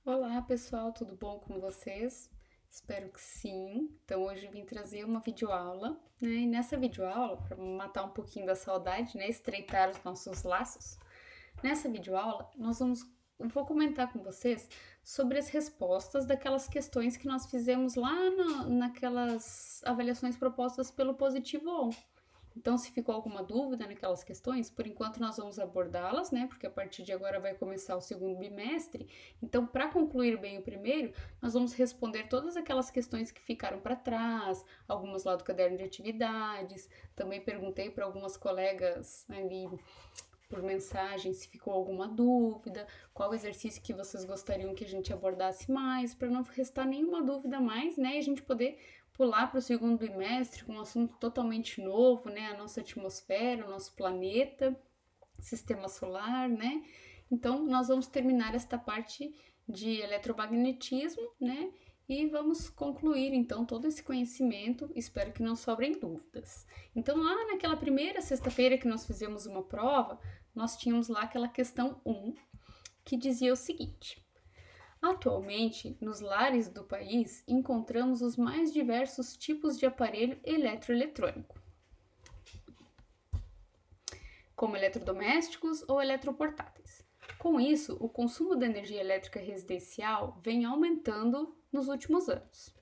Olá pessoal, tudo bom com vocês? Espero que sim. Então hoje eu vim trazer uma videoaula, né? E nessa videoaula, para matar um pouquinho da saudade, né? Estreitar os nossos laços. Nessa videoaula, eu vou comentar com vocês sobre as respostas daquelas questões que nós fizemos lá naquelas avaliações propostas pelo Positivo On. Então, se ficou alguma dúvida naquelas questões, por enquanto nós vamos abordá-las, né? Porque a partir de agora vai começar o segundo bimestre. Então, para concluir bem o primeiro, nós vamos responder todas aquelas questões que ficaram para trás, algumas lá do caderno de atividades. Também perguntei para algumas colegas ali por mensagem se ficou alguma dúvida, qual exercício que vocês gostariam que a gente abordasse mais, para não restar nenhuma dúvida mais, né? E a gente poder pular para o segundo bimestre com um assunto totalmente novo, né? A nossa atmosfera, o nosso planeta, sistema solar, né? Então, nós vamos terminar esta parte de eletromagnetismo, né? E vamos concluir então todo esse conhecimento. Espero que não sobrem dúvidas. Então, lá naquela primeira sexta-feira que nós fizemos uma prova, nós tínhamos lá aquela questão 1 que dizia o seguinte: atualmente, nos lares do país, encontramos os mais diversos tipos de aparelho eletroeletrônico, como eletrodomésticos ou eletroportáteis. Com isso, o consumo de energia elétrica residencial vem aumentando nos últimos anos.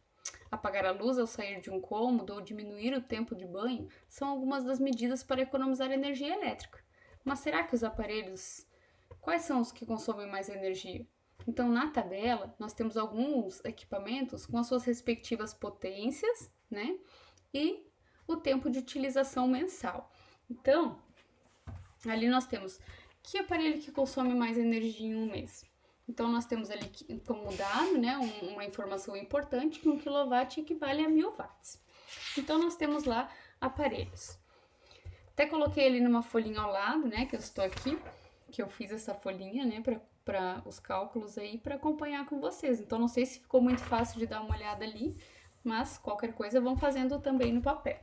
Apagar a luz ao sair de um cômodo ou diminuir o tempo de banho são algumas das medidas para economizar energia elétrica. Mas será que os aparelhos, quais são os que consomem mais energia? Então, na tabela, nós temos alguns equipamentos com as suas respectivas potências, né? E o tempo de utilização mensal. Então, ali nós temos que aparelho que consome mais energia em um mês. Então, nós temos ali como dado, né, uma informação importante que 1 kW equivale a 1000 watts. Então, nós temos lá aparelhos. Até coloquei ele numa folhinha ao lado, né, que eu estou aqui, que eu fiz essa folhinha, né, para os cálculos aí, para acompanhar com vocês. Então, não sei se ficou muito fácil de dar uma olhada ali, mas qualquer coisa vão fazendo também no papel.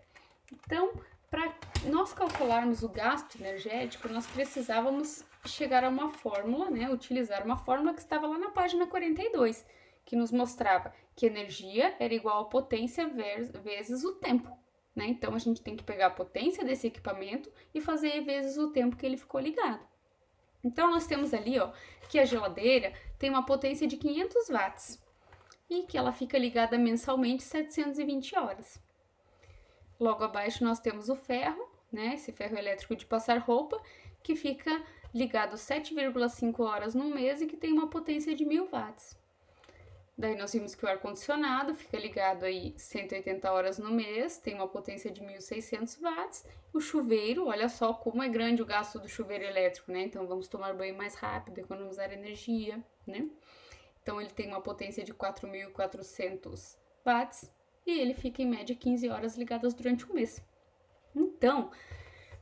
Então, para nós calcularmos o gasto energético, nós precisávamos chegar a uma fórmula, né, utilizar uma fórmula que estava lá na página 42, que nos mostrava que energia era igual a potência vezes o tempo. Né? Então, a gente tem que pegar a potência desse equipamento e fazer vezes o tempo que ele ficou ligado. Então, nós temos ali ó, que a geladeira tem uma potência de 500 watts e que ela fica ligada mensalmente 720 horas. Logo abaixo nós temos o ferro, né, esse ferro elétrico de passar roupa, que fica ligado 7,5 horas no mês e que tem uma potência de 1000 watts. Daí nós vimos que o ar-condicionado fica ligado aí 180 horas no mês, tem uma potência de 1600 watts. O chuveiro, olha só como é grande o gasto do chuveiro elétrico, né? Então vamos tomar banho mais rápido, economizar energia, né? Então ele tem uma potência de 4400 watts e ele fica em média 15 horas ligadas durante um mês. Então,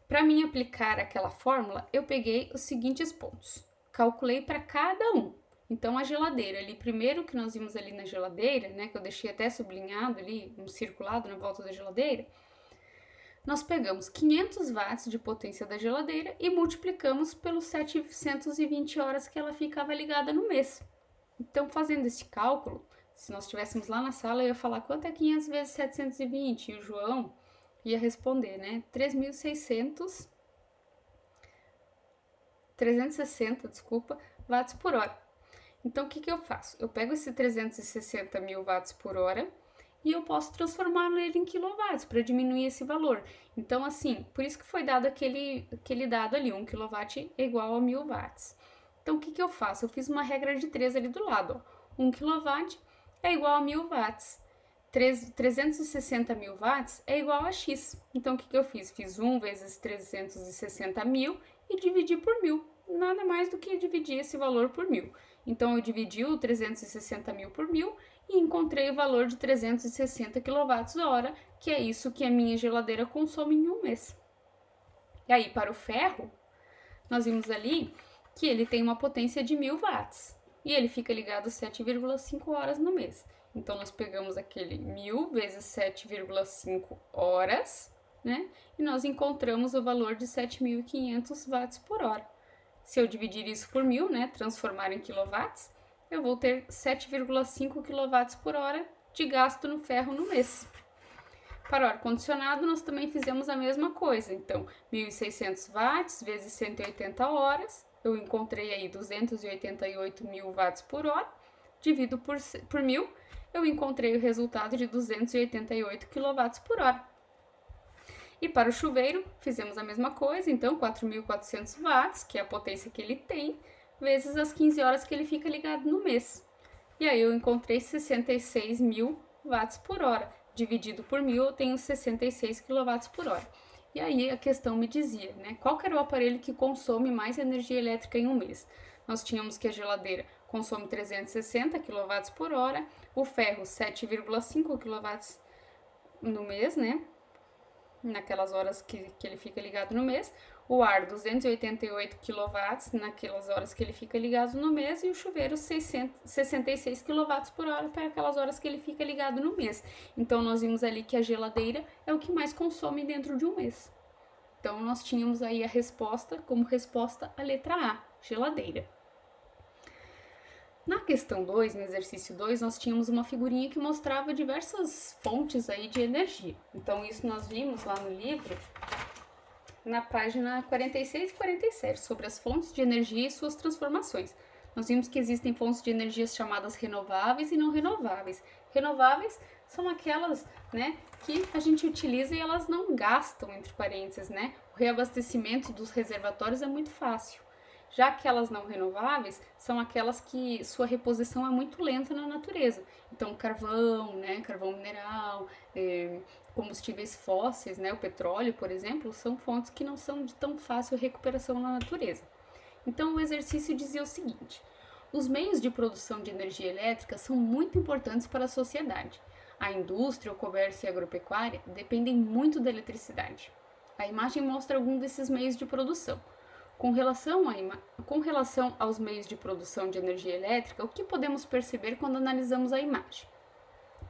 para mim aplicar aquela fórmula, eu peguei os seguintes pontos. Calculei para cada um. Então, a geladeira, ali, primeiro que nós vimos ali na geladeira, né, que eu deixei até sublinhado ali, um circulado na volta da geladeira, nós pegamos 500 watts de potência da geladeira e multiplicamos pelos 720 horas que ela ficava ligada no mês. Então, fazendo esse cálculo, se nós estivéssemos lá na sala, eu ia falar quanto é 500 vezes 720 e o João ia responder, né, 360, watts por hora. Então, o que eu faço? Eu pego esse 360 mil watts por hora e eu posso transformar ele em quilowatts para diminuir esse valor. Então, assim, por isso que foi dado aquele dado ali, 1 kW é igual a 1000 watts. Então, o que eu faço? Eu fiz uma regra de 3 ali do lado. Ó. 1 kW é igual a 1000 watts. 360 mil watts é igual a X. Então, o que eu fiz? Fiz 1 vezes 360 mil e dividi por 1000. Nada mais do que dividir esse valor por 1000. Então, eu dividi o 360 mil por 1000 e encontrei o valor de 360 kWh, que é isso que a minha geladeira consome em um mês. E aí, para o ferro, nós vimos ali que ele tem uma potência de 1000 watts e ele fica ligado 7,5 horas no mês. Então, nós pegamos aquele 1000 vezes 7,5 horas, né? E nós encontramos o valor de 7.500 watts por hora. Se eu dividir isso por 1000, né, transformar em quilowatts, eu vou ter 7,5 kW por hora de gasto no ferro no mês. Para o ar-condicionado, nós também fizemos a mesma coisa. Então, 1.600 watts vezes 180 horas, eu encontrei aí 288 mil watts por hora, divido por 1.000, eu encontrei o resultado de 288 kW por hora. E para o chuveiro, fizemos a mesma coisa, então 4.400 watts, que é a potência que ele tem, vezes as 15 horas que ele fica ligado no mês. E aí eu encontrei 66 mil watts por hora. Dividido por 1.000, eu tenho 66 kW por hora. E aí a questão me dizia, né? Qual que era o aparelho que consome mais energia elétrica em um mês? Nós tínhamos que a geladeira consome 360 kW por hora, o ferro 7,5 kW no mês, né? Naquelas horas que ele fica ligado no mês, o ar 288 kW naquelas horas que ele fica ligado no mês e o chuveiro 66 kW por hora para aquelas horas que ele fica ligado no mês. Então nós vimos ali que a geladeira é o que mais consome dentro de um mês. Então nós tínhamos aí a resposta como resposta a letra A, geladeira. Na questão 2, no exercício 2, nós tínhamos uma figurinha que mostrava diversas fontes aí de energia. Então, isso nós vimos lá no livro, na página 46 e 47, sobre as fontes de energia e suas transformações. Nós vimos que existem fontes de energia chamadas renováveis e não renováveis. Renováveis são aquelas, né, que a gente utiliza e elas não gastam, entre parênteses, né? O reabastecimento dos reservatórios é muito fácil. Já aquelas não renováveis são aquelas que sua reposição é muito lenta na natureza. Então, carvão, né, carvão mineral, combustíveis fósseis, né, o petróleo, por exemplo, são fontes que não são de tão fácil recuperação na natureza. Então, o exercício dizia o seguinte: os meios de produção de energia elétrica são muito importantes para a sociedade. A indústria, o comércio e a agropecuária dependem muito da eletricidade. A imagem mostra algum desses meios de produção. Com relação aos meios de produção de energia elétrica, o que podemos perceber quando analisamos a imagem?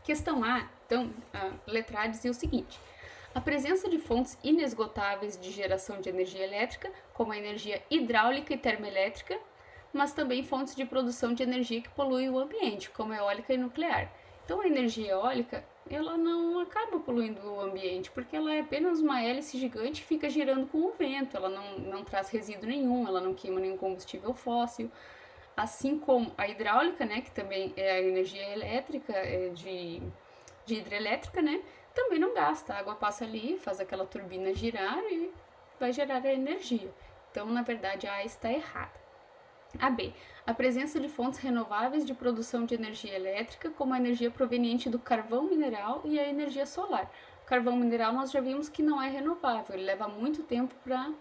Questão A, então, a letra A dizia o seguinte: a presença de fontes inesgotáveis de geração de energia elétrica, como a energia hidráulica e termoelétrica, mas também fontes de produção de energia que poluem o ambiente, como a eólica e nuclear. Então, a energia eólica, ela não acaba poluindo o ambiente, porque ela é apenas uma hélice gigante que fica girando com o vento, ela não traz resíduo nenhum, ela não queima nenhum combustível fóssil. Assim como a hidráulica, né, que também é a energia elétrica, de hidrelétrica, né, também não gasta. A água passa ali, faz aquela turbina girar e vai gerar a energia. Então, na verdade, a A está errada. A B, a presença de fontes renováveis de produção de energia elétrica, como a energia proveniente do carvão mineral e a energia solar. O carvão mineral nós já vimos que não é renovável, ele leva muito tempo para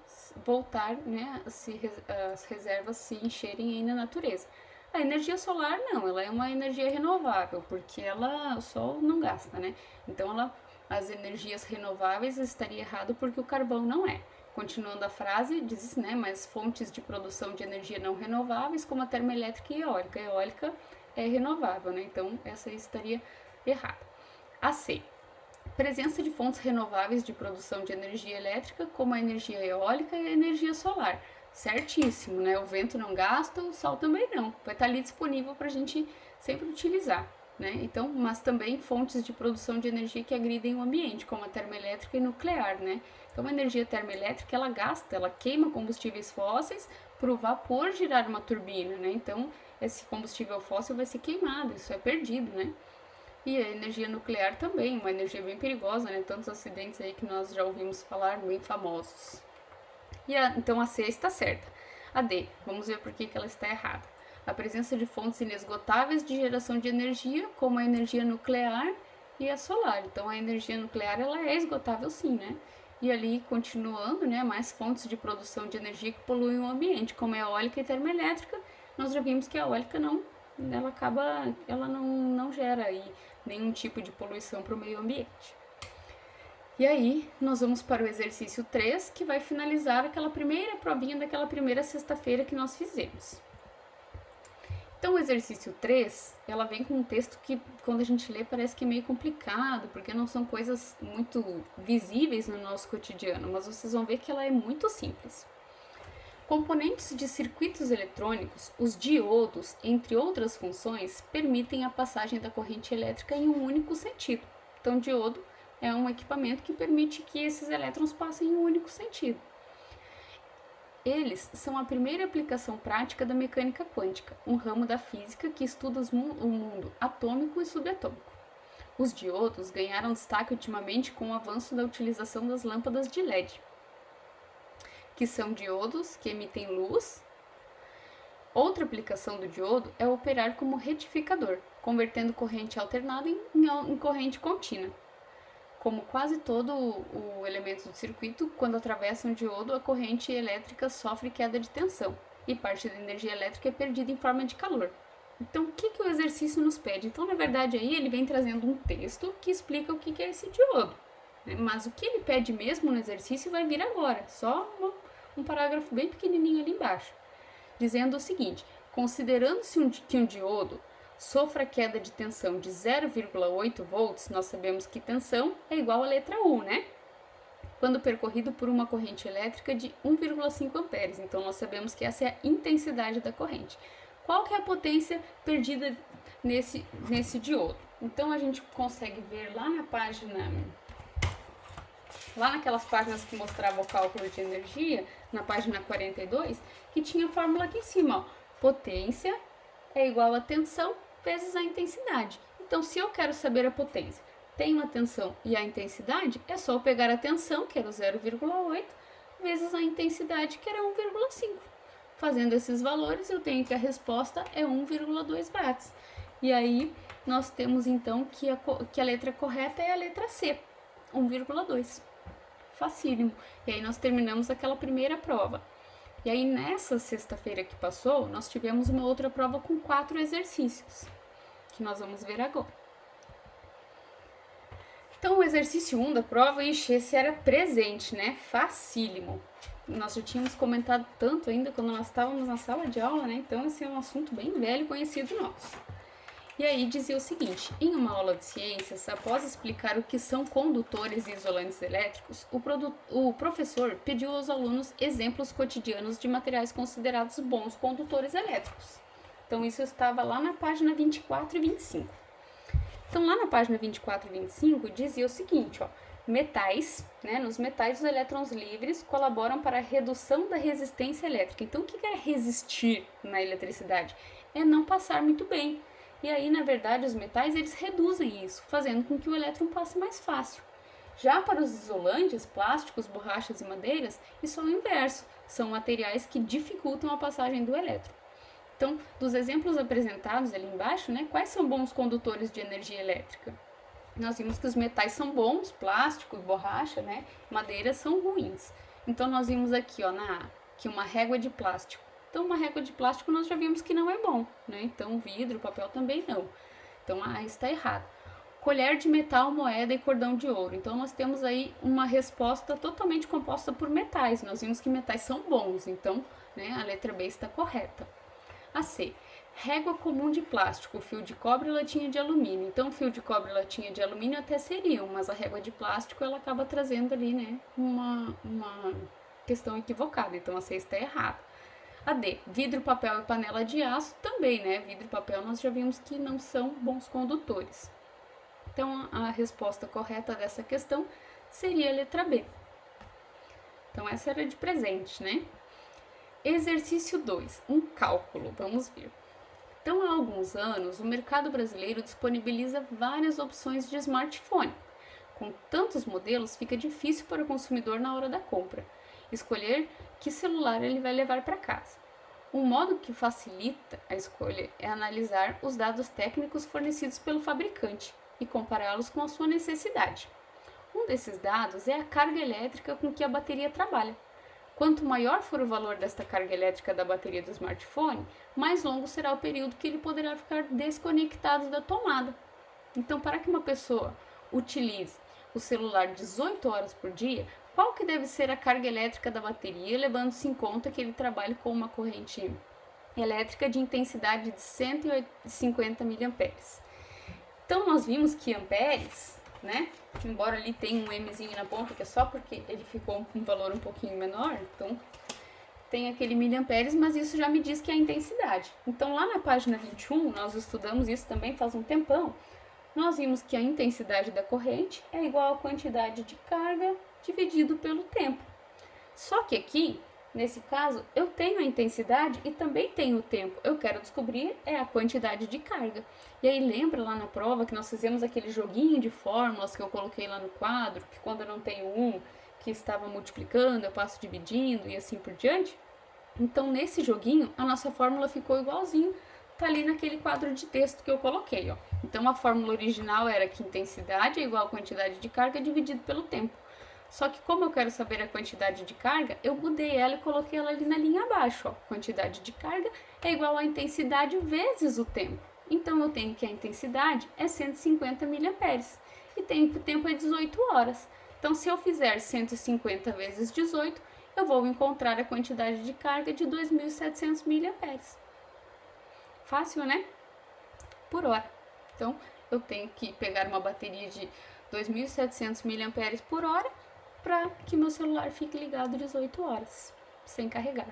voltar, né, as reservas se encherem aí na natureza. A energia solar não, ela é uma energia renovável, porque o sol não gasta, né? Então as energias renováveis estaria errado porque o carvão não é. Continuando a frase, diz, né, mas fontes de produção de energia não renováveis, como a termoelétrica e eólica. A eólica é renovável, né? Então, essa aí estaria errada. A C. Presença de fontes renováveis de produção de energia elétrica, como a energia eólica e a energia solar. Certíssimo, né? O vento não gasta, o sol também não. Vai estar ali disponível para a gente sempre utilizar, né? Então, mas também fontes de produção de energia que agridem o ambiente, como a termoelétrica e nuclear, né? Então, a energia termoelétrica, ela gasta, ela queima combustíveis fósseis para o vapor girar uma turbina, né? Então, esse combustível fóssil vai ser queimado, isso é perdido, né? E a energia nuclear também, uma energia bem perigosa, né? Tantos acidentes aí que nós já ouvimos falar, bem famosos. Então, a C está certa. A D, vamos ver por que ela está errada. A presença de fontes inesgotáveis de geração de energia, como a energia nuclear e a solar. Então, a energia nuclear, ela é esgotável sim, né? E ali, continuando, né, mais fontes de produção de energia que poluem o ambiente, como a eólica e termoelétrica. Nós já vimos que a eólica ela não gera aí nenhum tipo de poluição para o meio ambiente. E aí, nós vamos para o exercício 3, que vai finalizar aquela primeira provinha daquela primeira sexta-feira que nós fizemos. Então, o exercício 3, ela vem com um texto que, quando a gente lê, parece que é meio complicado, porque não são coisas muito visíveis no nosso cotidiano, mas vocês vão ver que ela é muito simples. Componentes de circuitos eletrônicos, os diodos, entre outras funções, permitem a passagem da corrente elétrica em um único sentido. Então, diodo é um equipamento que permite que esses elétrons passem em um único sentido. Eles são a primeira aplicação prática da mecânica quântica, um ramo da física que estuda o mundo atômico e subatômico. Os diodos ganharam destaque ultimamente com o avanço da utilização das lâmpadas de LED, que são diodos que emitem luz. Outra aplicação do diodo é operar como retificador, convertendo corrente alternada em corrente contínua. Como quase todo o elemento do circuito, quando atravessa um diodo, a corrente elétrica sofre queda de tensão e parte da energia elétrica é perdida em forma de calor. Então, o que o exercício nos pede? Então, na verdade, aí ele vem trazendo um texto que explica o que é esse diodo. Mas o que ele pede mesmo no exercício vai vir agora, só um parágrafo bem pequenininho ali embaixo, dizendo o seguinte: considerando-se que um diodo sofra queda de tensão de 0,8 volts, nós sabemos que tensão é igual à letra U, né? Quando percorrido por uma corrente elétrica de 1,5 amperes. Então, nós sabemos que essa é a intensidade da corrente. Qual que é a potência perdida nesse diodo? Então, a gente consegue ver lá na página... Lá naquelas páginas que mostravam o cálculo de energia, na página 42, que tinha a fórmula aqui em cima, ó. Potência é igual a tensão vezes a intensidade. Então, se eu quero saber a potência, tenho a tensão e a intensidade, é só eu pegar a tensão, que era o 0,8, vezes a intensidade, que era 1,5. Fazendo esses valores, eu tenho que a resposta é 1,2 watts. E aí, nós temos então que a letra correta é a letra C, 1,2. Facílimo. E aí nós terminamos aquela primeira prova. E aí nessa sexta-feira que passou, nós tivemos uma outra prova com 4 exercícios, que nós vamos ver agora. Então o exercício 1 da prova, esse era presente, né? Facílimo. Nós já tínhamos comentado tanto ainda quando nós estávamos na sala de aula, né? Então esse é um assunto bem velho e conhecido nosso. E aí dizia o seguinte: em uma aula de ciências, após explicar o que são condutores e isolantes elétricos, o professor pediu aos alunos exemplos cotidianos de materiais considerados bons condutores elétricos. Então isso estava lá na página 24 e 25. Então lá na página 24 e 25 dizia o seguinte, ó: metais, né? Nos metais os elétrons livres colaboram para a redução da resistência elétrica. Então o que é resistir na eletricidade? É não passar muito bem. E aí, na verdade, os metais, eles reduzem isso, fazendo com que o elétron passe mais fácil. Já para os isolantes, plásticos, borrachas e madeiras, isso é o inverso, são materiais que dificultam a passagem do elétron. Então, dos exemplos apresentados ali embaixo, né, quais são bons condutores de energia elétrica? Nós vimos que os metais são bons, plástico, borracha, né, madeira são ruins. Então, nós vimos aqui, ó, que uma régua de plástico. Então, uma régua de plástico nós já vimos que não é bom, né? Então, vidro, papel também não. Então, está errado. Colher de metal, moeda e cordão de ouro. Então, nós temos aí uma resposta totalmente composta por metais. Nós vimos que metais são bons, então, né, a letra B está correta. A C. Régua comum de plástico, fio de cobre e latinha de alumínio. Então, fio de cobre e latinha de alumínio até seriam, mas a régua de plástico, ela acaba trazendo ali, né, uma questão equivocada. Então, a C está errada. A D, vidro, papel e panela de aço também, né? Vidro e papel nós já vimos que não são bons condutores. Então, a resposta correta dessa questão seria a letra B. Então, essa era de presente, né? Exercício 2, um cálculo, vamos ver. Então, há alguns anos, o mercado brasileiro disponibiliza várias opções de smartphone. Com tantos modelos, fica difícil para o consumidor na hora da compra escolher que celular ele vai levar para casa. Um modo que facilita a escolha é analisar os dados técnicos fornecidos pelo fabricante e compará-los com a sua necessidade. Um desses dados é a carga elétrica com que a bateria trabalha. Quanto maior for o valor desta carga elétrica da bateria do smartphone, mais longo será o período que ele poderá ficar desconectado da tomada. Então, para que uma pessoa utilize o celular 18 horas por dia, qual que deve ser a carga elétrica da bateria, levando-se em conta que ele trabalha com uma corrente elétrica de intensidade de 150 mA. Então, nós vimos que amperes, né, embora ali tenha um Mzinho na ponta, que é só porque ele ficou com um valor um pouquinho menor, então tem aquele miliamperes, mas isso já me diz que é a intensidade. Então, lá na página 21, nós estudamos isso também faz um tempão, nós vimos que a intensidade da corrente é igual à quantidade de carga dividido pelo tempo. Só que aqui, nesse caso, eu tenho a intensidade e também tenho o tempo. Eu quero descobrir a quantidade de carga. E aí lembra lá na prova que nós fizemos aquele joguinho de fórmulas que eu coloquei lá no quadro, que quando eu não tenho que estava multiplicando, eu passo dividindo e assim por diante? Então, nesse joguinho, a nossa fórmula ficou igualzinho, tá ali naquele quadro de texto que eu coloquei, ó. Então, a fórmula original era que intensidade é igual a quantidade de carga dividido pelo tempo. Só que como eu quero saber a quantidade de carga, eu mudei ela e coloquei ela ali na linha abaixo, ó. Quantidade de carga é igual a intensidade vezes o tempo. Então, eu tenho que a intensidade é 150 miliamperes e tenho que o tempo é 18 horas. Então, se eu fizer 150 vezes 18, eu vou encontrar a quantidade de carga de 2.700 miliamperes. Fácil, né? Por hora. Então, eu tenho que pegar uma bateria de 2.700 miliamperes por hora para que meu celular fique ligado 18 horas, sem carregar.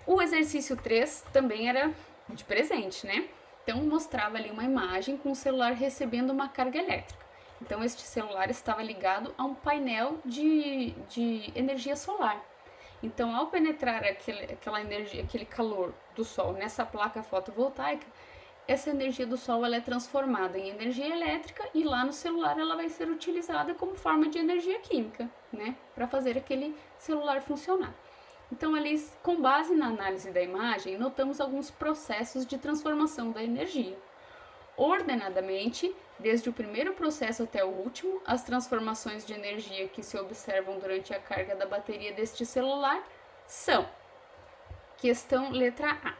O exercício 3 também era de presente, né? Então, mostrava ali uma imagem com o celular recebendo uma carga elétrica. Então, este celular estava ligado a um painel de energia solar. Então, ao penetrar aquela energia, aquele calor do sol nessa placa fotovoltaica, essa energia do sol ela é transformada em energia elétrica e lá no celular ela vai ser utilizada como forma de energia química, né? Para fazer aquele celular funcionar. Então, ali, com base na análise da imagem, notamos alguns processos de transformação da energia. Ordenadamente, desde o primeiro processo até o último, as transformações de energia que se observam durante a carga da bateria deste celular são: questão letra A.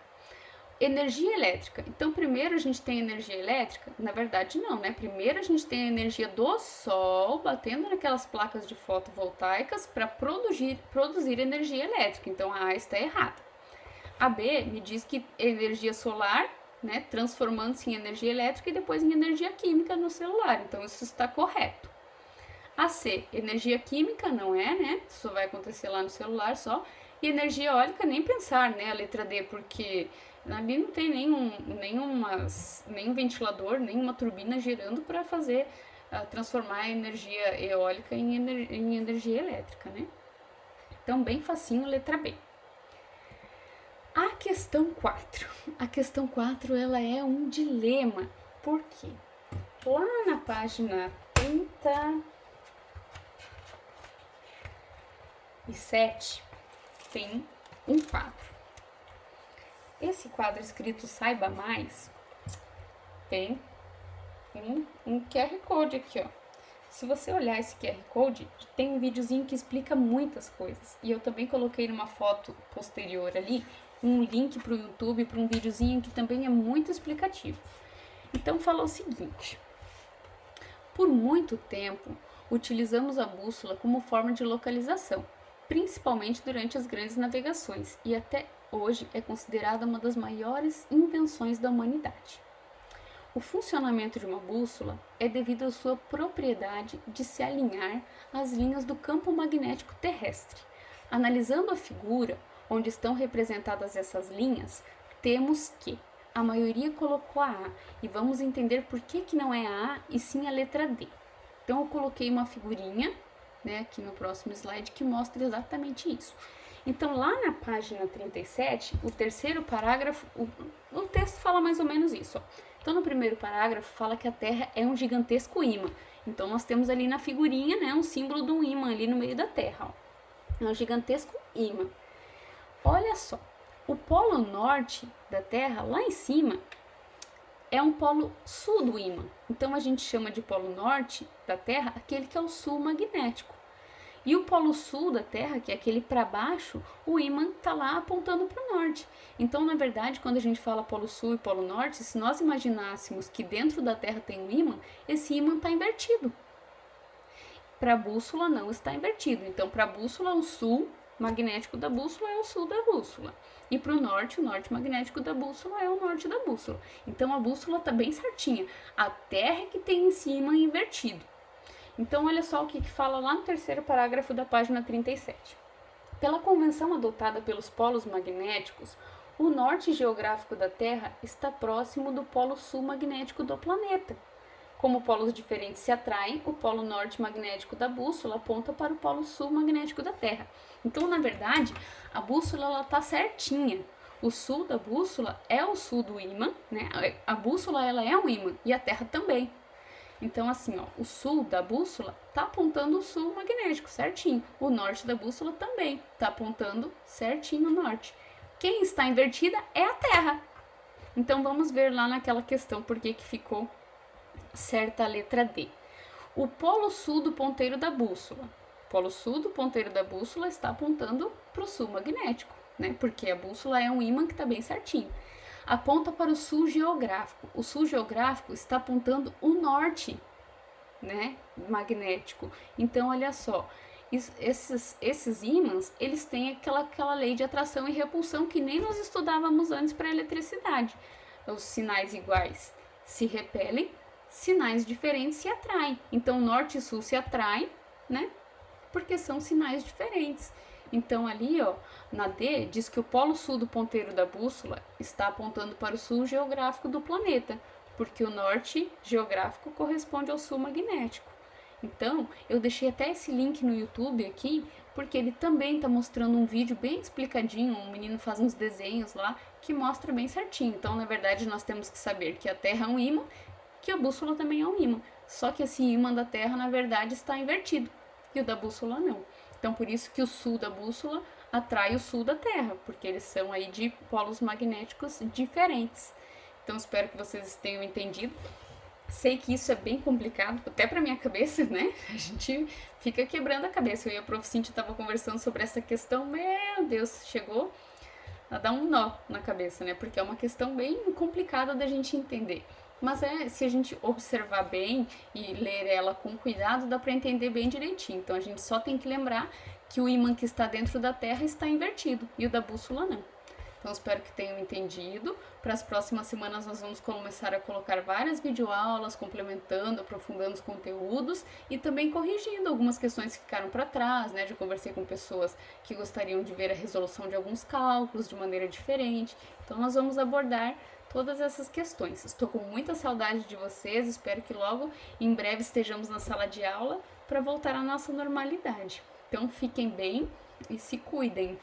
Energia elétrica. Então, primeiro a gente tem energia elétrica? Na verdade, não, né? Primeiro a gente tem a energia do sol batendo naquelas placas de fotovoltaicas para produzir energia elétrica. Então, a A está errada. A B me diz que energia solar, né, transformando-se em energia elétrica e depois em energia química no celular. Então, isso está correto. A C, energia química, não é, né? Isso vai acontecer lá no celular só. E energia eólica, nem pensar, né? A letra D, porque ali não tem nenhum ventilador, nenhuma turbina girando para fazer, transformar a energia eólica em energia elétrica, né? Então, bem facinho, letra B. A questão 4. A questão 4, ela é um dilema. Por quê? Lá na página 37, tem um quadro. Esse quadro escrito Saiba Mais, tem um QR Code aqui, ó. Se você olhar esse QR Code, tem um videozinho que explica muitas coisas. E eu também coloquei numa foto posterior ali, um link para o YouTube, para um videozinho que também é muito explicativo. Então, fala o seguinte: por muito tempo, utilizamos a bússola como forma de localização, principalmente durante as grandes navegações, e até hoje é considerada uma das maiores invenções da humanidade. O funcionamento de uma bússola é devido à sua propriedade de se alinhar às linhas do campo magnético terrestre. Analisando a figura, onde estão representadas essas linhas, temos que a maioria colocou a A, e vamos entender por que não é a A e sim a letra D. Então, eu coloquei uma figurinha, né, aqui no próximo slide, que mostra exatamente isso. Então, lá na página 37, o terceiro parágrafo, o texto fala mais ou menos isso, ó. Então, no primeiro parágrafo, fala que a Terra é um gigantesco ímã. Então, nós temos ali na figurinha, né, um símbolo de um ímã ali no meio da Terra, ó. É um gigantesco ímã. Olha só, o polo norte da Terra, lá em cima, é um polo sul do ímã. Então, a gente chama de polo norte da Terra aquele que é o sul magnético. E o polo sul da Terra, que é aquele para baixo, o ímã está lá apontando para o norte. Então, na verdade, quando a gente fala polo sul e polo norte, se nós imaginássemos que dentro da Terra tem um ímã, esse ímã está invertido. Para a bússola não está invertido. Então, para a bússola, o sul magnético da bússola é o sul da bússola. E para o norte magnético da bússola é o norte da bússola. Então, a bússola está bem certinha. A Terra é que tem em cima invertido. Então, olha só o que fala lá no terceiro parágrafo da página 37. Pela convenção adotada pelos polos magnéticos, o norte geográfico da Terra está próximo do polo sul magnético do planeta. Como polos diferentes se atraem, o polo norte magnético da bússola aponta para o polo sul magnético da Terra. Então, na verdade, a bússola está certinha. O sul da bússola é o sul do ímã, né? A bússola ela é um ímã e a Terra também. Então, assim, ó, o sul da bússola está apontando o sul magnético, certinho. O norte da bússola também está apontando certinho o norte. Quem está invertida é a Terra. Então, vamos ver lá naquela questão por que ficou certa a letra D. O polo sul do ponteiro da bússola. O polo sul do ponteiro da bússola está apontando para o sul magnético, né? Porque a bússola é um ímã que está bem certinho. Aponta para o sul geográfico. O sul geográfico está apontando o norte, né, magnético. Então, olha só, esses ímãs, eles têm aquela lei de atração e repulsão que nem nós estudávamos antes para a eletricidade. Os sinais iguais se repelem, sinais diferentes se atraem. Então, norte e sul se atraem, né, porque são sinais diferentes. Então, ali, ó, na D, diz que o polo sul do ponteiro da bússola está apontando para o sul geográfico do planeta, porque o norte geográfico corresponde ao sul magnético. Então, eu deixei até esse link no YouTube aqui, porque ele também está mostrando um vídeo bem explicadinho, um menino faz uns desenhos lá, que mostra bem certinho. Então, na verdade, nós temos que saber que a Terra é um ímã, que a bússola também é um ímã. Só que esse ímã da Terra, na verdade, está invertido, e o da bússola não. Então, por isso que o sul da bússola atrai o sul da Terra, porque eles são aí de polos magnéticos diferentes. Então, espero que vocês tenham entendido. Sei que isso é bem complicado, até pra minha cabeça, né? A gente fica quebrando a cabeça. Eu e a Prof. Cintia tava conversando sobre essa questão, meu Deus, chegou a dar um nó na cabeça, né? Porque é uma questão bem complicada da gente entender. Mas se a gente observar bem e ler ela com cuidado, dá para entender bem direitinho. Então a gente só tem que lembrar que o ímã que está dentro da Terra está invertido e o da bússola não. Então espero que tenham entendido. Para as próximas semanas nós vamos começar a colocar várias videoaulas, complementando, aprofundando os conteúdos e também corrigindo algumas questões que ficaram para trás, né? Já conversei com pessoas que gostariam de ver a resolução de alguns cálculos de maneira diferente. Então nós vamos abordar todas essas questões. Estou com muita saudade de vocês, espero que logo em breve estejamos na sala de aula para voltar à nossa normalidade. Então fiquem bem e se cuidem.